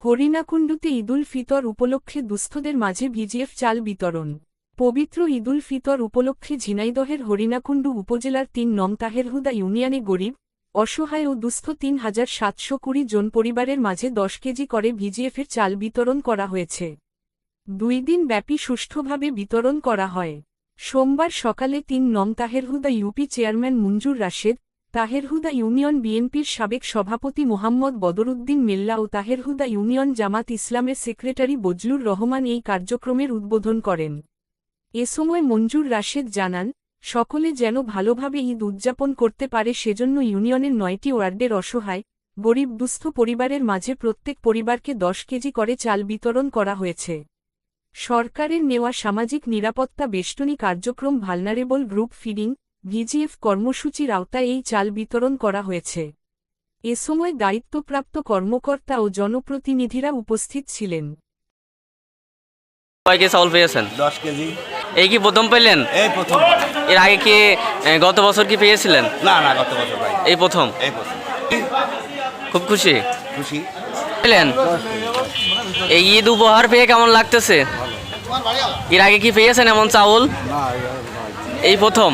হরিণাকুণ্ডুতে ঈদুল ফিতর উপলক্ষে দুস্থদের মাঝে ভিজিএফ চাল বিতরণ। পবিত্র ঈদুল ফিতর উপলক্ষে ঝিনাইদহের হরিণাকুণ্ডু উপজেলার ৩ নং তাহেরহুদা ইউনিয়নে গরিব, অসহায় ও দুস্থ ৩,৭২০ জন পরিবারের মাঝে ১০ কেজি করে ভিজিএফের চাল বিতরণ করা হয়েছে। ২ দিন ব্যাপী সুষ্ঠুভাবে বিতরণ করা হয়। সোমবার সকালে ৩ নং তাহেরহুদা ইউপি চেয়ারম্যান মঞ্জুর রাশেদ, তাহেরহুদা ইউনিয়ন বিএনপির সাবেক সভাপতি মোহাম্মদ বদরুদ্দিন মেল্লা ও তাহেরহুদা ইউনিয়ন জামাত ইসলামের সেক্রেটারি বজলুর রহমান এই কার্যক্রমের উদ্বোধন করেন। এ সময় মঞ্জুর রাশেদ জানান, সকলে যেন ভালোভাবে ঈদ উদযাপন করতে পারে সেজন্য ইউনিয়নের ৯টি ওয়ার্ডের অসহায়, গরিব দুস্থ পরিবারের মাঝে প্রত্যেক পরিবারকে ১০ কেজি করে চাল বিতরণ করা হয়েছে। সরকারের নেওয়া সামাজিক নিরাপত্তা বেষ্টনী কার্যক্রম ভালনারেবল গ্রুপ ফিডিং, ভিজিএফ কর্মসূচির আওতায় এই চাল বিতরণ করা হয়েছে। এ সময় দায়িত্বপ্রাপ্ত কর্মকর্তা ও জনপ্রতিনিধিরা উপস্থিত ছিলেন। কয় কেজি চাউল পেয়েছেন? 10 কেজি। এই কি প্রথম পেলেন? এই প্রথম। এর আগে কি গত বছর কি পেয়েছিলেন? না না, গত বছর ভাই। এই প্রথম? এই প্রথম। খুব খুশি খুশি পেলেন? এই ঈদ উপহার পেয়ে কেমন লাগতেছে? এর আগে কি পেয়েছেন এমন চাউল? এই প্রথম?